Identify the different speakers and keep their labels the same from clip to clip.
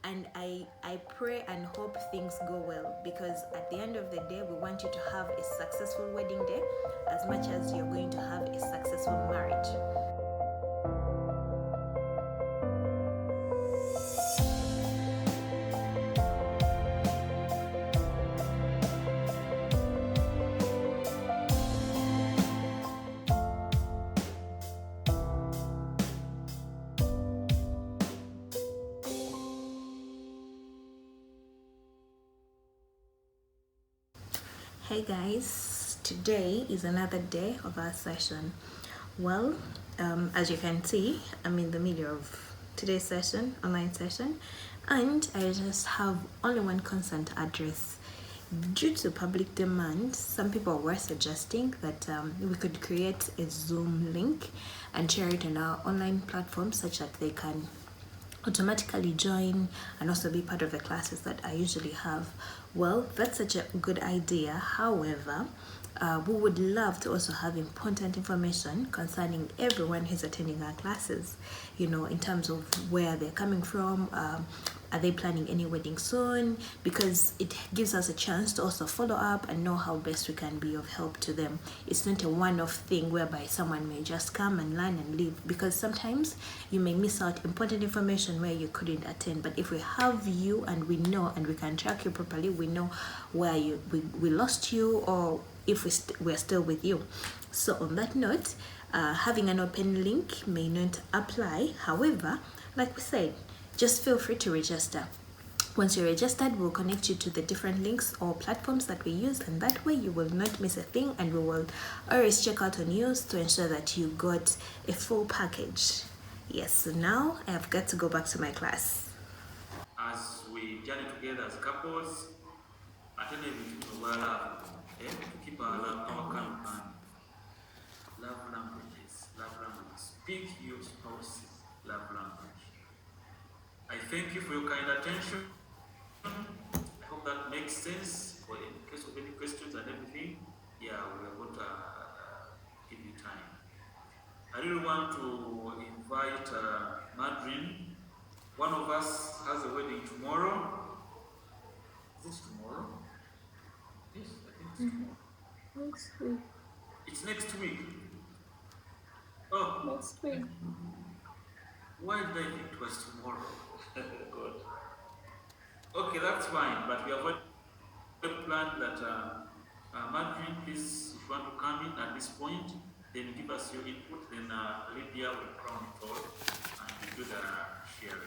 Speaker 1: And I pray and hope things go well, because at the end of the day, we want you to have a successful wedding day as much as you're going to have a successful marriage. Hey guys, today is another day of our session. Well, as you can see, I'm in the middle of today's session, online session, and I just have only one consent address. Due to public demand, some people were suggesting that we could create a Zoom link and share it on our online platform such that they can automatically join and also be part of the classes that I usually have. Well, that's such a good idea. However, we would love to also have important information concerning everyone who's attending our classes, in terms of where they're coming from. Are they planning any wedding soon? Because it gives us a chance to also follow up and know how best we can be of help to them. It's not a one-off thing whereby someone may just come and learn and leave, because sometimes you may miss out important information where you couldn't attend. But if we have you and we know and we can track you properly, we know where we lost you, or if we're still with you. So on that note, having an open link may not apply. However, like we said, just feel free to register. Once you're registered, we'll connect you to the different links or platforms that we use, and that way you will not miss a thing, and we will always check out on you to ensure that you got a full package. Yes, so now I have got to go back to my class.
Speaker 2: As we journey together as couples, attend everything to love, to keep our calm and love languages. Speak your spouse's love language. I thank you for your kind attention. I hope that makes sense. For in case of any questions and everything, we are going to give you time. I really want to invite Madrin. One of us has a wedding tomorrow. Is this tomorrow? Yes, I think it's tomorrow.
Speaker 3: Next week.
Speaker 2: It's next week. Oh.
Speaker 3: Next week.
Speaker 2: Why did I think it was tomorrow? God. Okay, that's fine, but we have already planned that Madrid, please, if you want to come in at this point, then give us your input, then Lydia will crown it all and we do the sharing.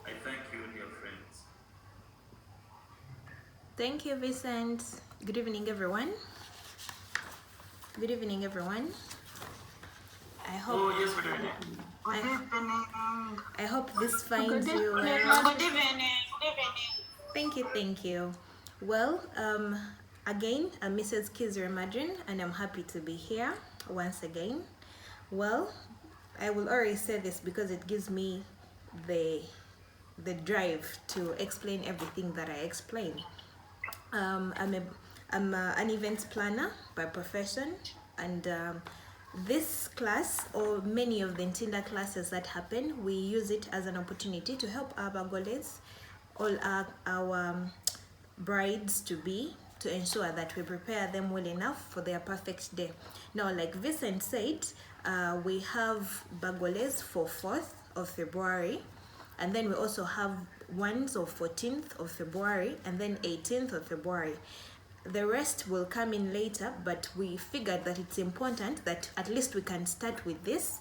Speaker 2: I thank you, dear friends.
Speaker 1: Thank you, Vincent. Good evening, everyone. Good evening, everyone. I hope.
Speaker 2: Oh, yes, good evening.
Speaker 1: I hope this finds you well.
Speaker 3: Good evening.
Speaker 1: Thank you. Well, again, I'm Mrs. Kizra Madrin, and I'm happy to be here once again. Well, I will always say this because it gives me the drive to explain everything that I explain. I'm an events planner by profession, and this class, or many of the Ntinda classes that happen, we use it as an opportunity to help our Bagoles, all our brides to be, to ensure that we prepare them well enough for their perfect day. Now, like Vincent said, we have Bagoles for 4th of February, and then we also have ones of 14th of February and then 18th of February. The rest will come in later, but we figured that it's important that at least we can start with this,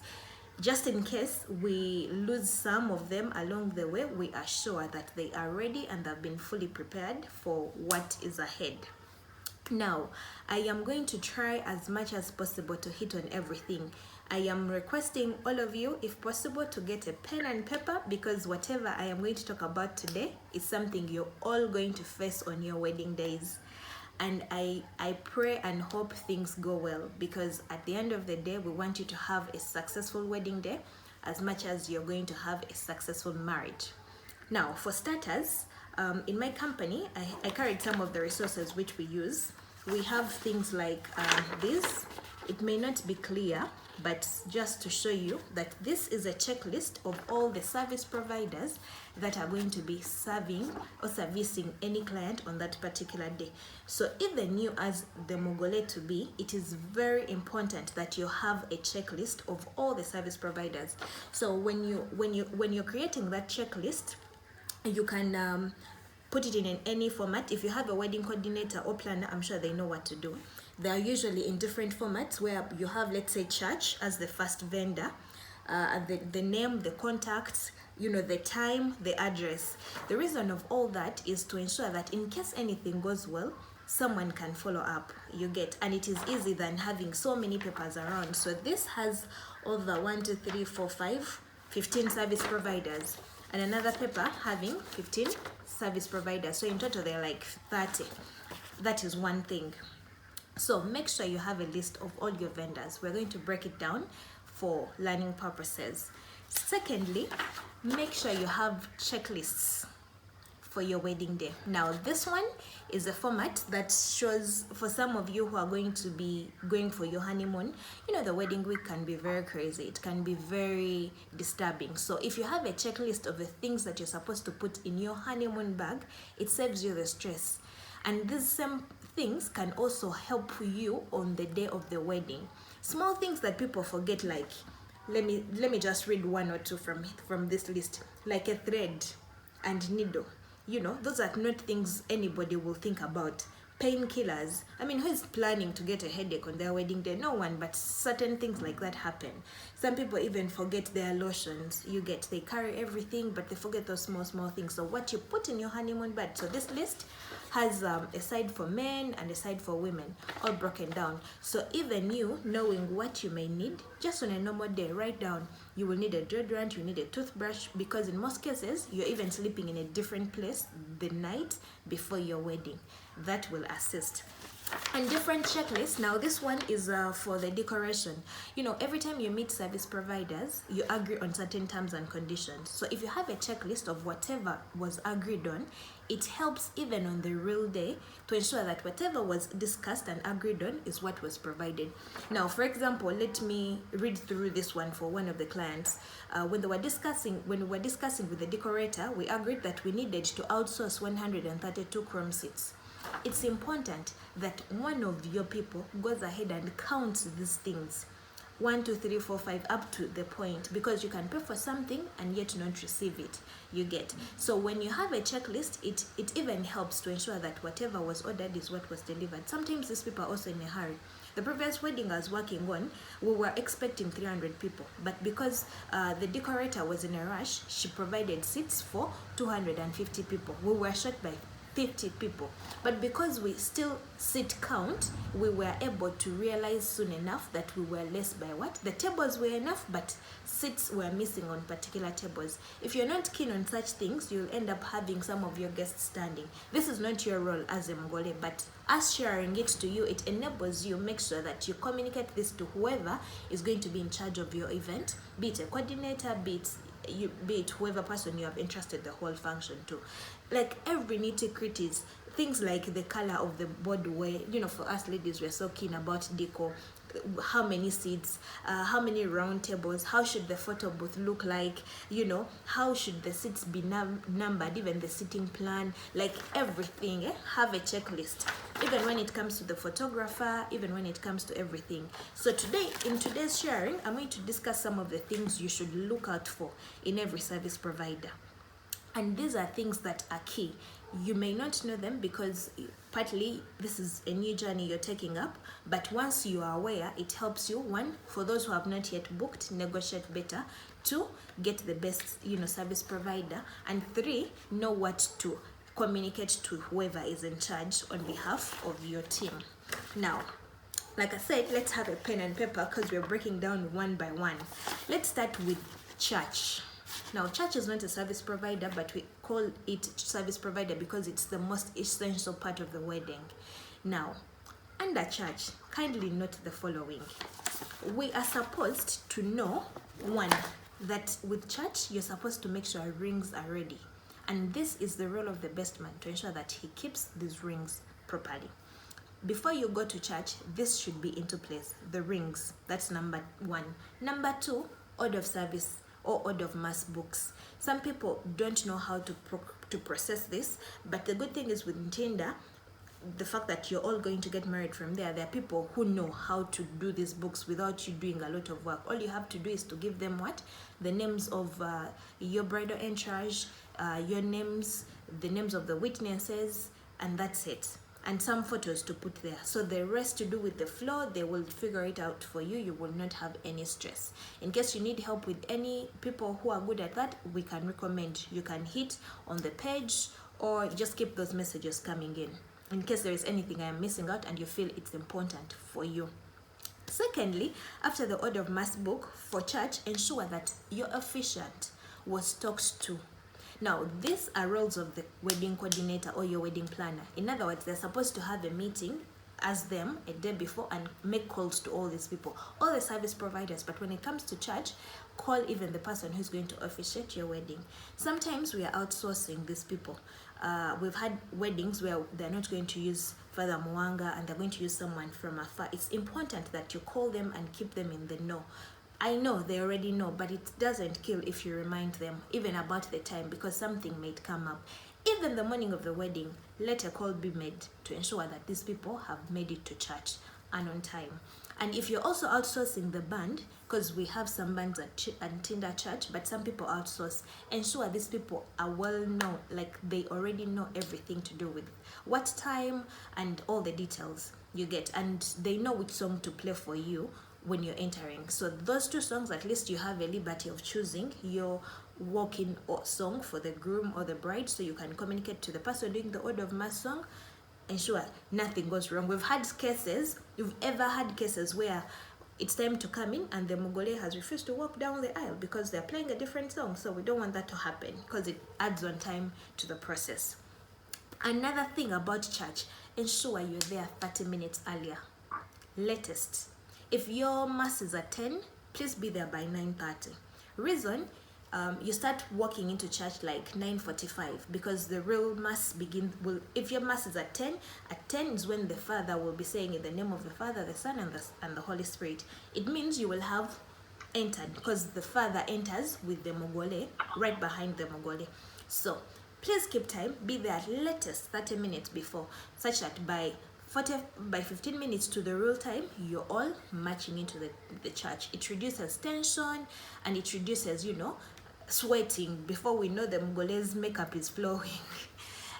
Speaker 1: just in case we lose some of them along the way. We are sure that they are ready and have been fully prepared for what is ahead. Now, I am going to try as much as possible to hit on everything. I am requesting all of you, if possible, to get a pen and paper, because whatever I am going to talk about today is something you're all going to face on your wedding days. And I pray and hope things go well, because at the end of the day, we want you to have a successful wedding day as much as you're going to have a successful marriage. Now, for starters, in my company, I carried some of the resources which we use. We have things like this. It may not be clear, but just to show you that this is a checklist of all the service providers that are going to be serving or servicing any client on that particular day. So even you as the Mogole to be, it is very important that you have a checklist of all the service providers. So when you're creating that checklist, you can put it in any format. If you have a wedding coordinator or planner, I'm sure they know what to do. They are usually in different formats where you have, let's say, church as the first vendor, the name, the contacts, the time, the address. The reason of all that is to ensure that in case anything goes well, someone can follow up, you get, and it is easy than having so many papers around. So this has over 15 service providers, and another paper having 15 service providers. So in total they're like 30. That is one thing. So make sure you have a list of all your vendors. We're going to break it down for learning purposes. Secondly, make sure you have checklists for your wedding day. Now this one is a format that shows, for some of you who are going to be going for your honeymoon, the wedding week can be very crazy, it can be very disturbing. So if you have a checklist of the things that you're supposed to put in your honeymoon bag, it saves you the stress. And these same things can also help you on the day of the wedding. Small things that people forget, like let me just read one or two from this list, like a thread and needle. Those are not things anybody will think about. Painkillers. I mean, who is planning to get a headache on their wedding day? No one, but certain things like that happen. Some people even forget their lotions. They carry everything, but they forget those small things. So what you put in your honeymoon bag. So this list has a side for men and a side for women, all broken down. So even you knowing what you may need, just on a normal day, write down. You will need a deodorant, you need a toothbrush, because in most cases, you're even sleeping in a different place the night before your wedding. That will assist. And different checklists. Now this one is for the decoration. Every time you meet service providers, you agree on certain terms and conditions. So if you have a checklist of whatever was agreed on, it helps even on the real day to ensure that whatever was discussed and agreed on is what was provided. Now, for example, let me read through this one for one of the clients. When we were discussing with the decorator, we agreed that we needed to outsource 132 chrome seats. It's important that one of your people goes ahead and counts these things, 1, 2, 3, 4, 5, up to the point, because you can pay for something and yet not receive it, you get. So when you have a checklist, it even helps to ensure that whatever was ordered is what was delivered. Sometimes these people are also in a hurry. The previous wedding I was working on, we were expecting 300 people, but because the decorator was in a rush, she provided seats for 250 people. We were short by 50 people, but because we still seat count, we were able to realize soon enough that we were less by what? The tables were enough, but seats were missing on particular tables. If you're not keen on such things, you'll end up having some of your guests standing. This is not your role as a Mgole, but us sharing it to you, it enables you. Make sure that you communicate this to whoever is going to be in charge of your event, be it a coordinator, be it whoever person you have entrusted the whole function to. Like every nitty-gritties, things like the color of the boardway. For us ladies, we're so keen about decor. How many seats, how many round tables, how should the photo booth look like, how should the seats be numbered, even the seating plan, like everything, have a checklist, even when it comes to the photographer, even when it comes to everything. So in today's sharing, I'm going to discuss some of the things you should look out for in every service provider. And these are things that are key. You may not know them because partly this is a new journey you're taking up, but once you are aware, it helps you, 1, for those who have not yet booked, negotiate better, 2, get the best service provider, and 3, know what to communicate to whoever is in charge on behalf of your team. Now, like I said, let's have a pen and paper because we're breaking down one by one. Let's start with church. Now, church is not a service provider, but we call it service provider because it's the most essential part of the wedding. Now, under church, kindly note the following. We are supposed to know, 1, that with church, you're supposed to make sure rings are ready. And this is the role of the best man, to ensure that he keeps these rings properly. before you go to church, this should be into place. The rings, that's number one. Number two, order of service or order of mass books. Some people don't know how to process this, but the good thing is with Tinder, the fact that you're all going to get married from there are people who know how to do these books without you doing a lot of work. All you have to do is to give them the names of your bridal entourage, your names, the names of the witnesses, and that's it, and some photos to put there. So the rest to do with the flow, they will figure it out for you. You will not have any stress. In case you need help with any people who are good at that, we can recommend. You can hit on the page or just keep those messages coming in case there is anything I am missing out and you feel it's important for you. Secondly, after the order of mass book for church, ensure that your officiant was talked to. Now, these are roles of the wedding coordinator or your wedding planner. In other words, they're supposed to have a meeting as them a day before and make calls to all these people, all the service providers. But when it comes to church, call even the person who's going to officiate your wedding. Sometimes we are outsourcing these people. We've had weddings where they're not going to use Father Mwanga and they're going to use someone from afar. It's important that you call them and keep them in the know. I know they already know, but it doesn't kill if you remind them even about the time, because something might come up. Even the morning of the wedding, let a call be made to ensure that these people have made it to church and on time. And if you're also outsourcing the band, because we have some bands at Tinder Church, but some people outsource, ensure these people are well known, like they already know everything to do with what time and all the details you get, and they know which song to play for you when you're entering. So those two songs, at least you have a liberty of choosing your walk-in song for the groom or the bride, so you can communicate to the person doing the order of mass song. Ensure nothing goes wrong. We've ever had cases where it's time to come in and the Mugole has refused to walk down the aisle because they're playing a different song. So we don't want that to happen because it adds on time to the process. Another thing about church, ensure you're there 30 minutes earlier, latest. If your mass is at 10, please be there by 9:30. Reason, you start walking into church like 9:45 because the real mass if your mass is at 10 is when the father will be saying in the name of the Father, the Son, and the Holy Spirit. It means you will have entered because the father enters with the Mogole right behind the Mogole. So please keep time, be there at latest 30 minutes before, such that by 15 minutes to the real time, you're all marching into the church. It reduces tension and it reduces, sweating. Before we know, the Mongole's makeup is flowing.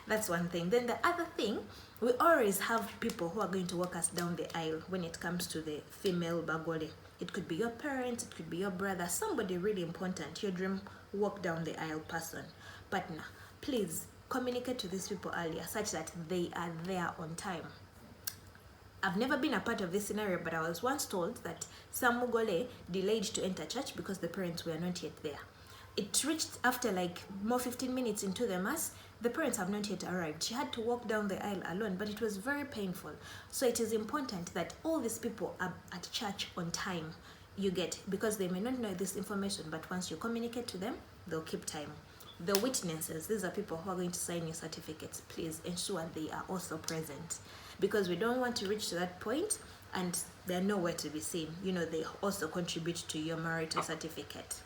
Speaker 1: That's one thing. Then the other thing, we always have people who are going to walk us down the aisle when it comes to the female Bagole. It could be your parents, it could be your brother, somebody really important, your dream walk down the aisle person. Partner, please communicate to these people earlier such that they are there on time. I've never been a part of this scenario, but I was once told that some Mugole delayed to enter church because the parents were not yet there. It reached after like more 15 minutes into the mass, the parents have not yet arrived. She had to walk down the aisle alone, but it was very painful. So it is important that all these people are at church on time, because they may not know this information, but once you communicate to them, they'll keep time. The witnesses, these are people who are going to sign your certificates. Please ensure they are also present, because we don't want to reach to that point and they're nowhere to be seen. They also contribute to your marital certificate.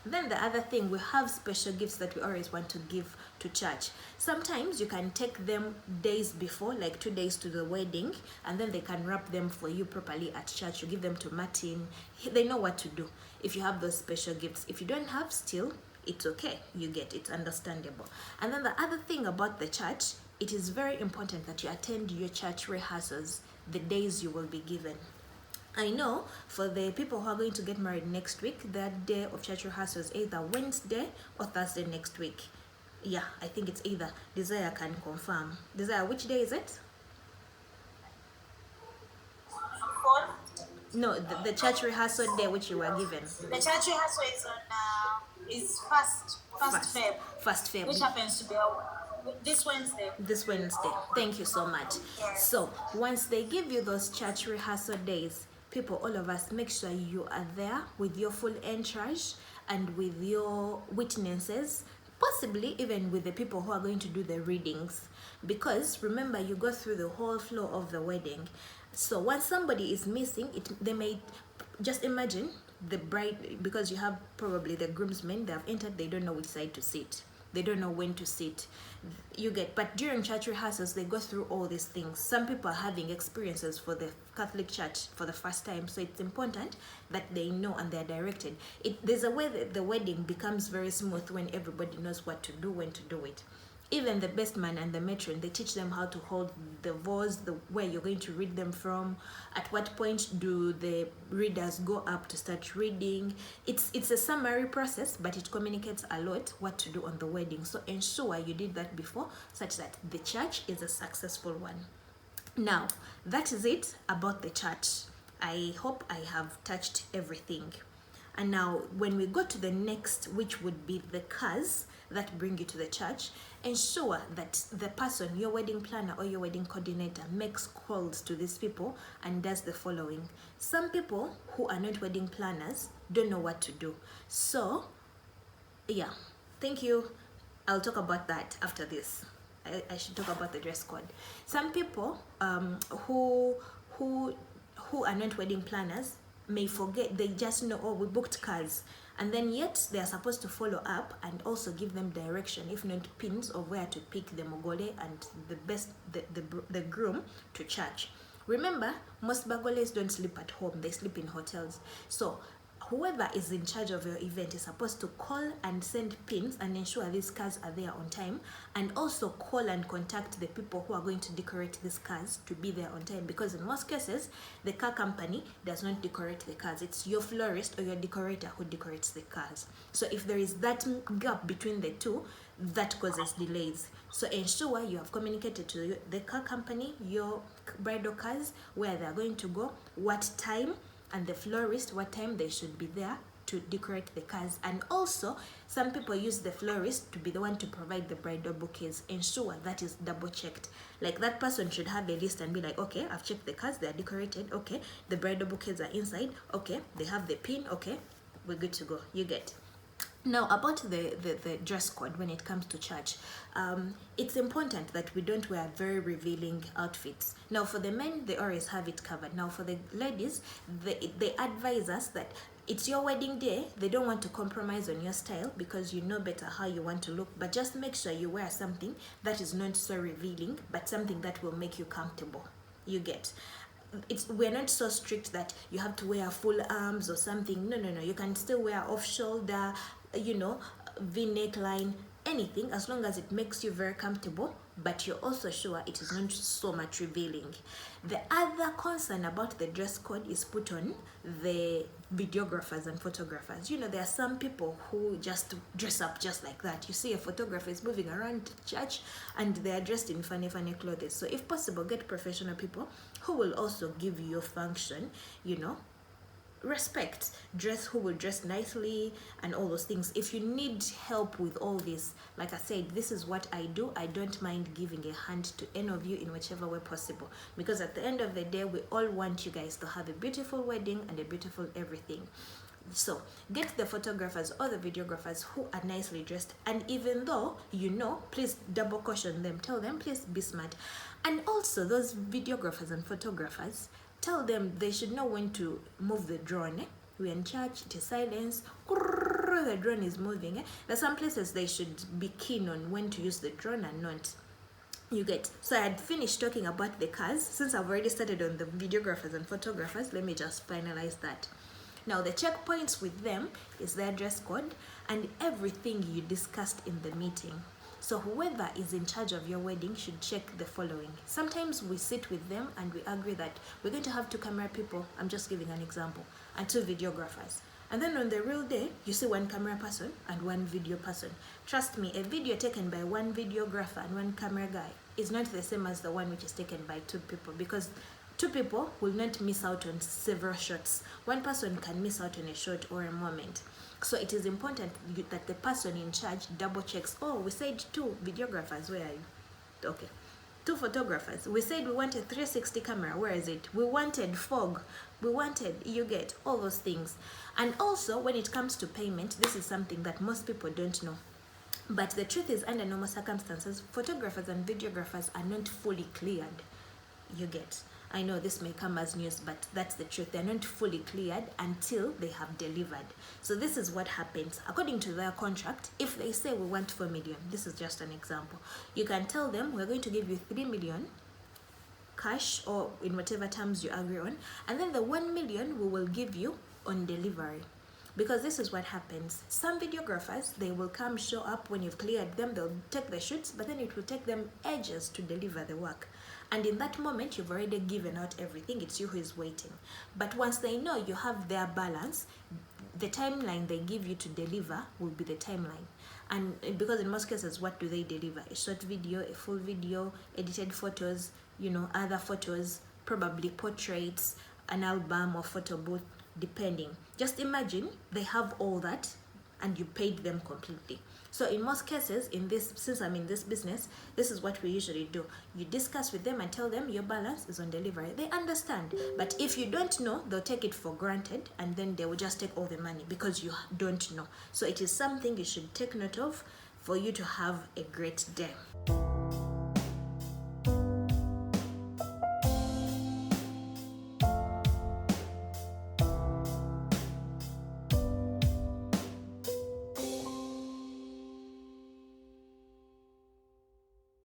Speaker 1: Then the other thing, we have special gifts that we always want to give to church. Sometimes you can take them days before, like 2 days to the wedding, and then they can wrap them for you properly at church. You give them to Martin. They know what to do if you have those special gifts. If you don't have, still, it's okay. It's understandable. And then the other thing about the church, it is very important that you attend your church rehearsals the days you will be given. I know for the people who are going to get married next week, that day of church rehearsal is either Wednesday or Thursday next week. Yeah, I think it's either. Desire can confirm. Desire, which day is it? No, the church rehearsal day which you were given.
Speaker 3: The church rehearsal is first Feb.
Speaker 1: First Feb.
Speaker 3: Which happens to be this Wednesday.
Speaker 1: This Wednesday. Thank you so much.
Speaker 3: Yes.
Speaker 1: So once they give you those church rehearsal days, people, all of us, make sure you are there with your full entourage and with your witnesses. possibly even with the people who are going to do the readings, because remember, you go through the whole flow of the wedding. So once somebody is missing, they may just imagine the bride, because you have probably the groomsmen, they have entered, they don't know which side to sit, they don't know when to sit, you get. But during church rehearsals, they go through all these things. Some people are having experiences for the Catholic Church for the first time, so it's important that they know and they're directed. There's a way that the wedding becomes very smooth when everybody knows what to do, when to do it. Even the best man and the matron, they teach them how to hold the vows, where you're going to read them from, at what point do the readers go up to start reading. It's a summary process, but it communicates a lot what to do on the wedding. So ensure you did that before, such that the church is a successful one. Now, that is it about the church. I hope I have touched everything. And now when we go to the next, which would be the cars that bring you to the church, ensure that the person, your wedding planner or your wedding coordinator, makes calls to these people and does the following. Some people who are not wedding planners don't know what to do. So yeah, thank you. I'll talk about that after this. I should talk about the dress code. Some people who are not wedding planners may forget. They just know, oh, we booked cars, and then yet they are supposed to follow up and also give them direction, if not pins, of where to pick the mogole and the groom to church. Remember, most bagoles don't sleep at home, they sleep in hotels. So whoever is in charge of your event is supposed to call and send pins and ensure these cars are there on time, and also call and contact the people who are going to decorate these cars to be there on time, because in most cases the car company does not decorate the cars. It's your florist or your decorator who decorates the cars. So if there is that gap between the two, that causes delays. So ensure you have communicated to the car company your bridal cars, where they are going to go, what time, and the florist what time they should be there to decorate the cars. And also, some people use the florist to be the one to provide the bridal bouquets. Ensure that is double checked. Like, that person should have a list and be like, okay, I've checked the cars, they're decorated, okay, the bridal bouquets are inside, okay, they have the pin, okay, we're good to go. You get. Now, about the dress code when it comes to church, it's important that we don't wear very revealing outfits. Now, for the men, they always have it covered. Now, for the ladies, they advise us that it's your wedding day. They don't want to compromise on your style, because you know better how you want to look. But just make sure you wear something that is not so revealing, but something that will make you comfortable. You get. We're not so strict that you have to wear full arms or something. No, you can still wear off shoulder, v-neck line, anything, as long as it makes you very comfortable, but you're also sure it is not so much revealing. The other concern about the dress code is put on the videographers and photographers. There are some people who just dress up just like that. You see a photographer is moving around church and they are dressed in funny clothes. So if possible, get professional people who will also give you your function, respect, who will dress nicely and all those things. If you need help with all this, like I said, this is what I do. I don't mind giving a hand to any of you in whichever way possible, because at the end of the day, we all want you guys to have a beautiful wedding and a beautiful everything. So get the photographers or the videographers who are nicely dressed, and even though please double caution them. Tell them, please be smart. And also, those videographers and photographers, tell them they should know when to move the drone. We're in church, it is silence, the drone is moving. There's some places they should be keen on when to use the drone and not. You get. So I had finished talking about the cars. Since I've already started on the videographers and photographers, let me just finalize that. Now, the checkpoints with them is their dress code and everything you discussed in the meeting. So whoever is in charge of your wedding should check the following. Sometimes we sit with them and we agree that we're going to have 2 camera people, I'm just giving an example, and 2 videographers. And then on the real day, you see 1 camera person and 1 video person. Trust me, a video taken by 1 videographer and 1 camera guy is not the same as the one which is taken by 2 people, because 2 people will not miss out on several shots. 1 person can miss out on a shot or a moment. So it is important that the person in charge double checks. Oh, we said 2 videographers, where are you? Okay. 2 photographers. We said we wanted 360 camera, where is it? We wanted fog. We wanted, you get, all those things. And also, when it comes to payment, this is something that most people don't know. But the truth is, under normal circumstances, photographers and videographers are not fully cleared. You get. I know this may come as news, but that's the truth. They're not fully cleared until they have delivered. So this is what happens. According to their contract, if they say we want 4 million, this is just an example. You can tell them we're going to give you 3 million cash, or in whatever terms you agree on, and then the 1 million we will give you on delivery. Because this is what happens. Some videographers, they will come, show up when you've cleared them, they'll take the shoots, but then it will take them ages to deliver the work. And in that moment, you've already given out everything. It's you who is waiting. But once they know you have their balance, the timeline they give you to deliver will be the timeline. And because in most cases, what do they deliver? A short video, a full video, edited photos, other photos, probably portraits, an album or photo booth, depending. Just imagine they have all that and you paid them completely. So in most cases, since I'm in this business, this is what we usually do. You discuss with them and tell them your balance is on delivery. They understand. But if you don't know, they'll take it for granted and then they will just take all the money because you don't know. So it is something you should take note of for you to have a great day.